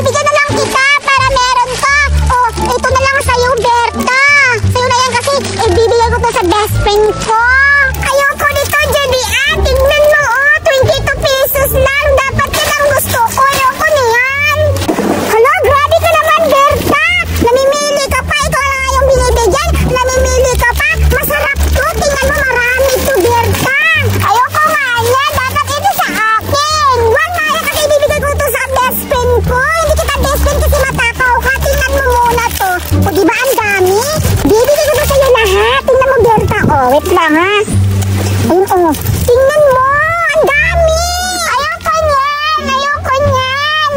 bibigyan na lang kita para meron ka. Oh, ito na lang sa'yo, Berta. Sa'yo na yan kasi ibibigay ko to sa best friend ko. Ayoko nito, Jelly. Tignan mo, 22 pesos lang. Dapat yan ang gusto ko. Ayoko niyan. Hala, grabe ka naman, Berta. Namimili ka pa. Ikaw na nga yung binibigyan. Namimili ka pa. Masarap to. Tingnan mo, marami to, Berta. Ayoko nga yan. Dapat ito sa akin. Wag nga yan kasi ibibigay ko to sa best friend ko. Hindi kita best friend kasi matakaw ka. Tingnan mo muna to. O, diba ang dami? Bibigay ko to sa'yo lahat. Tingnan mo, Berta. Oh, wait lang, ha. Ayun, oh. Tingnan mo. Ang dami. Ayoko niyan. Ayoko niyan.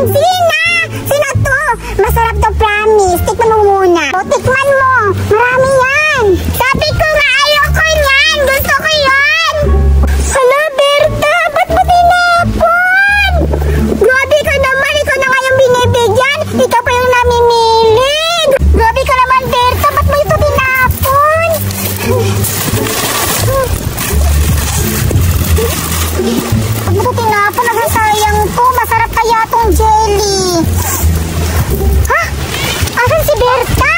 Sina to. Masarap to, promise. Tikman mo muna. O, tikman mo. Marami yan. Sabi ko nga, ayoko niyan. Gusto ko yan. Hala, Berta. Ba't mo tinapon? Grabe ka naman. Ikaw na nga yung binibigyan. Ikaw pa yung namimili. Grabe ka naman, Berta. Ba't mo ito tinapon? Ba't mo ito tinapon? Nagsasayang to. Masarap kaya tong jelly. Ha? Asan si Berta?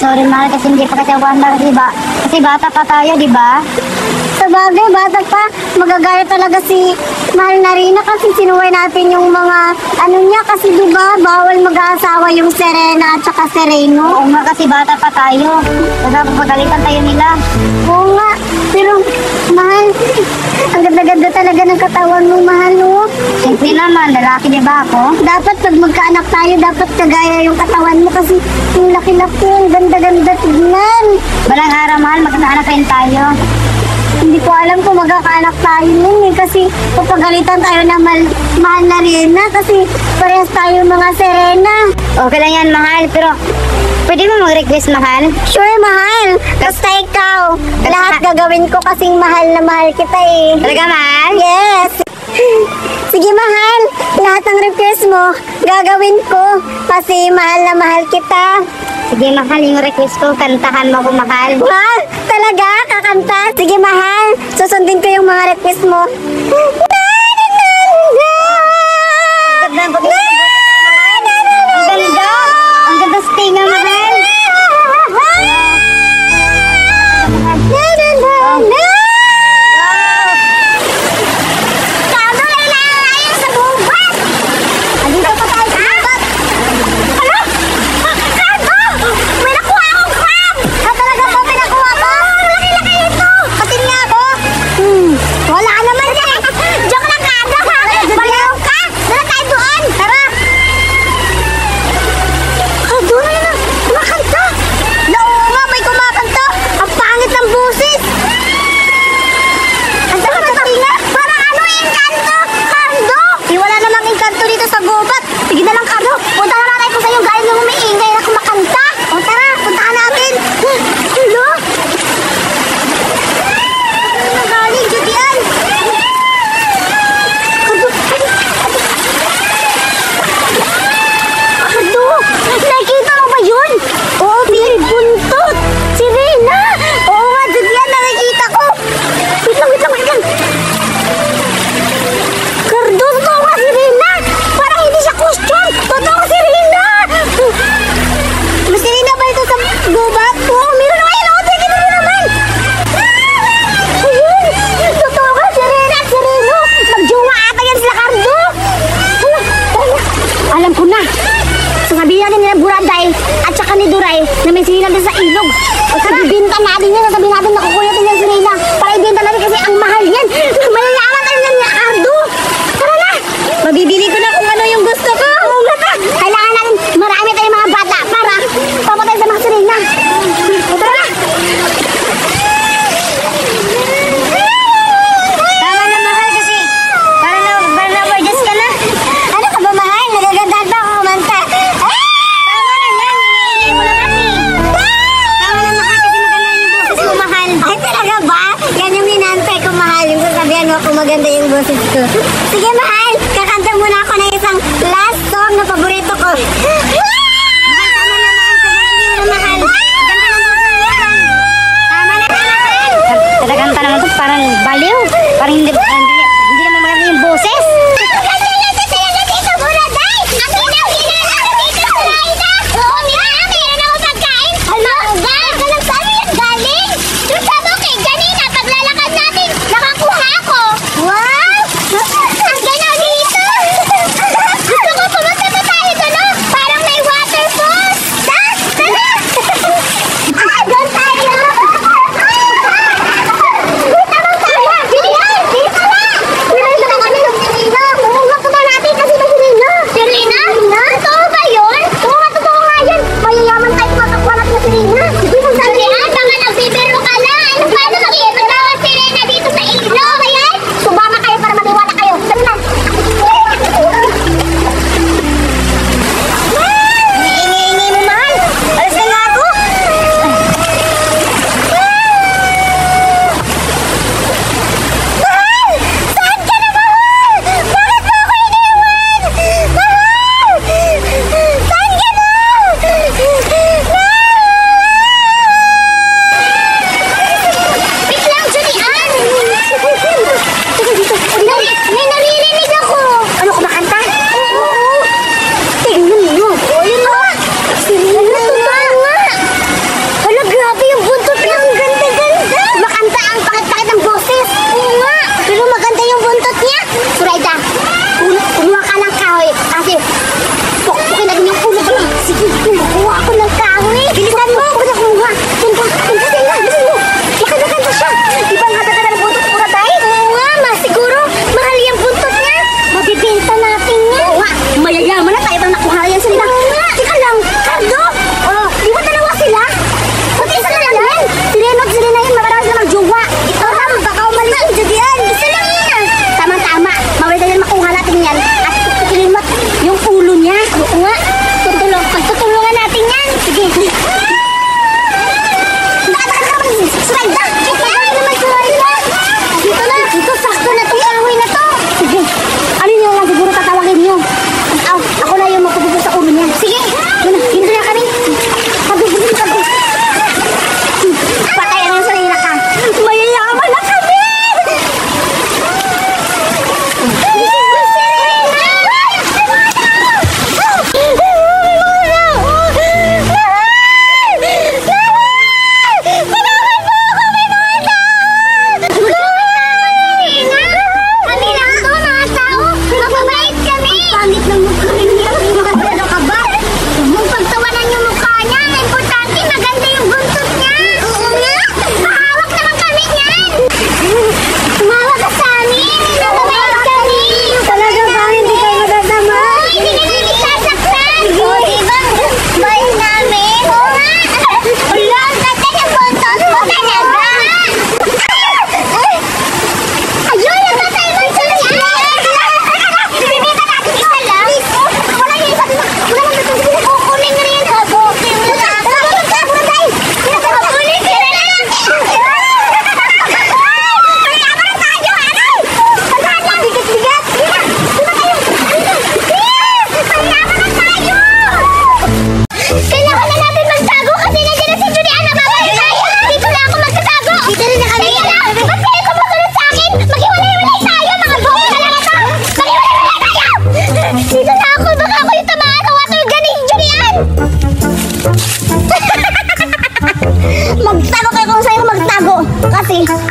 sorry mahal kasi hindi pa kasi ako handa kasi bata pa tayo, di ba? Sa bagay, bata pa, magagaya talaga si Mahal na Rina kasi sinuway natin yung mga ano niya kasi di ba bawal mag-aasawa yung Serena at saka Sereno. Oo nga kasi bata pa tayo. Pagalitan tayo nila. Oo nga, pero Mahal, ang ganda-ganda talaga ng katawan mo, Mahal, no? Siyempre naman, lalaki di ba ako? Dapat pag magkaanak tayo, dapat kagaya yung katawan mo kasi yung laki-laki, ang ganda-ganda tignan. Balang araw mahal, magkakaanak rin tayo. Hindi ko alam kung magkakaanak tayo nun eh kasi papagalitan tayo ng Mahal na Rina kasi parehas tayo mga Serena. Okay lang yan mahal, pero pwede mo mag-request mahal? Sure, Mahal. Basta ikaw. Lahat gagawin ko kasing mahal na mahal kita eh. Talaga mahal? Yes. Sige, Mahal. Lahat ng request mo, gagawin ko kasi mahal na mahal kita. Sige mahal, yung request ko, kantahan mo ko mahal. Mahal, talaga? Kakanta? Sige, Mahal. Susundin ko yung mga request mo. Ang ganda! Ang ganda sa tinga mahal! Na may sila din sa ilog. O sa bibinta natin yan, sabihin natin nakukuha natin yan si Reyna. Para ibenta natin kasi ang mahal yan. Mayayaman tayo yan ni Ardo. Tara na! Mabibili ko na kung ano yung gusto ko. Oo nga ta. Kailangan natin marami tayong mga bata para papatay sa mga si Reyna. Tara na! Tama na mahal kasi para na-adjust ka na. Ano ka ba, Mahal? Nagagandahan ba ako kumanta? Ay, talaga ba? Yan yung minantay ko, Mahal. Yung sasabihan mo kung maganda yung boses ko. Sige, Mahal. Kakanta muna ako ng isang last song na paborito ko. Mahal. Kanta naman ito, parang baliw. Parang hindi naman maganda yung boses. Wow! Ang ganda ni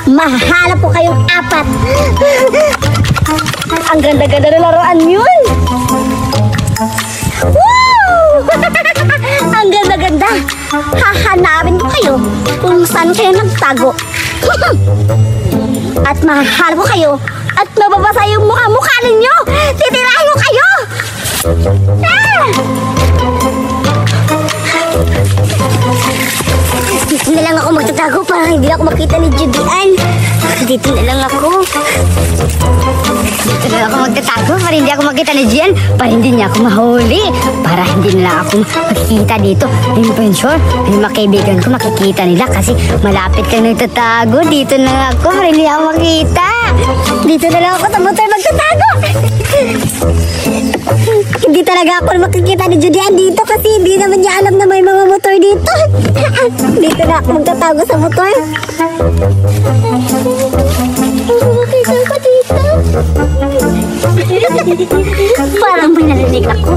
mahanap po kayong apat. Ang ganda-ganda na laruan yun. Woo! Ang ganda-ganda. Hahanapin ko kayo kung saan kayo nagtago. At mahanap ko kayo at mababasa yung mukha ninyo. Titirahin ko kayo. Dito na lang ako magtatago para hindi ako makita ni Judian. Dito na lang ako. Dito na lang ako magtatago para hindi ako makita ni Judian. Para hindi niya ako mahuli. Para hindi na lang ako makikita dito. Hindi pa yun sure. Yung mga kaibigan ko makikita nila kasi malapit kang nagtatago. Dito na lang ako para hindi ako makita. Dito na lang ako sa motor magtatago. Hindi talaga ako makikita ni Judian dito kasi hindi naman niya alam na may mga motor dito. Dito na ako magtatago sa motor. Makikita ko dito. Parang may narinig ako.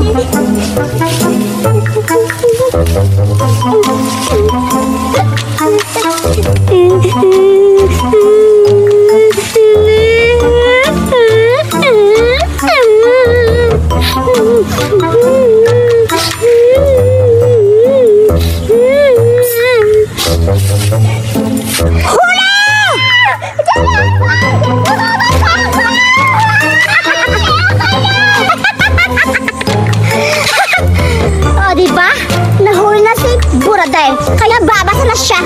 Diba? Nahuli na si Buraday. Kaya babasa na siya.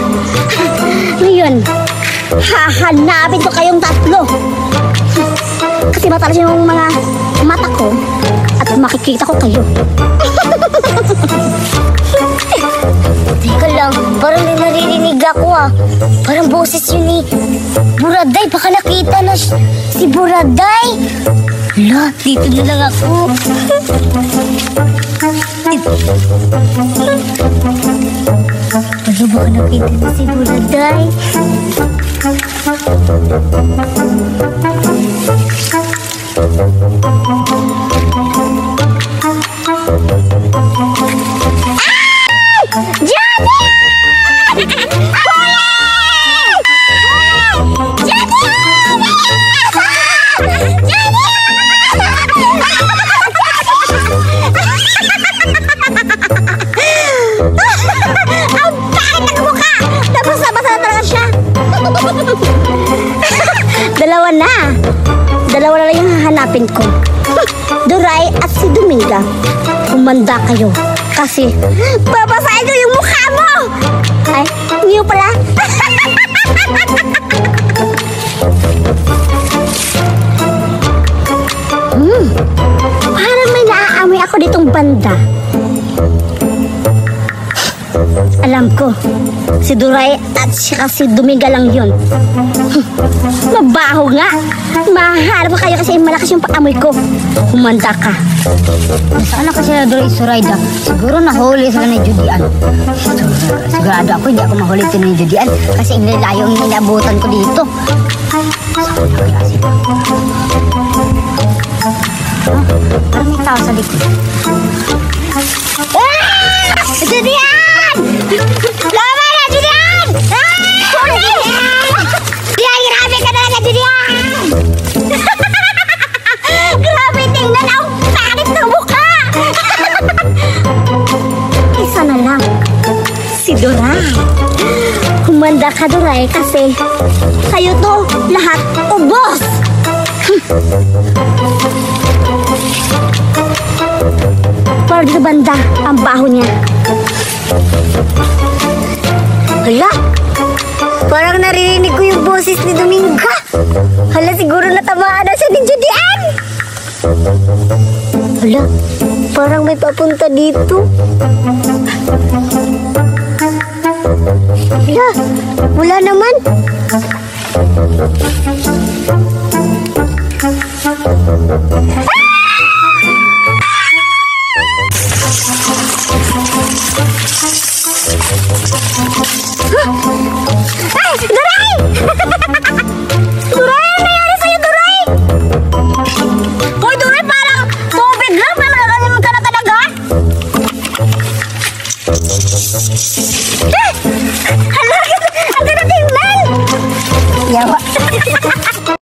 Ngayon, hahanapin ko kayong tatlo. Kasi matalas yung mga mata ko at makikita ko kayo. Teka lang, parang may naririnig ako ah. Parang boses yun ni Buraday. Baka nakita na si Buraday. Hala, dito na lang ako. Ano ba nakita na si Buraday? Dalawa na lang yung hahanapin ko. Duray at si Dominga. Kumanda kayo. Kasi babasahin ko yung mukha mo. Ay, niyo pala. Parang may naaamoy ako ditong banda. Alam ko, si Duray at si Dominga lang yun. Mabaho nga. Maharap kayo kasi malakas yung paamoy ko. Humanda ka. Saan na kasi na Duray Surayda? Siguro nahuli sila ni Judian. Sigurado ako hindi ako mahuli ito ni Judian kasi inilayo ang inabutan ko dito. Parang may tao sa likod. Judian! Lama na, Judian! Huli! Judian, grabe ka talaga, Judian! Grabe, tingnan ang pangit ng mukha! Isa na lang. Si Duray. Humanda ka, Duray, kasi kayo to lahat ubos! Para dito banda ang baho niya. Hala, parang naririnig ko yung boses ni Dominga. Hala, siguro natamaan na siya ni Judian. Hala, parang may papunta dito. Hala, wala naman. Ay! Duray! Duray! Ano nangyari sa'yo, Duray? Hoy, Duray! Parang tubig lang! Parang ka na talaga?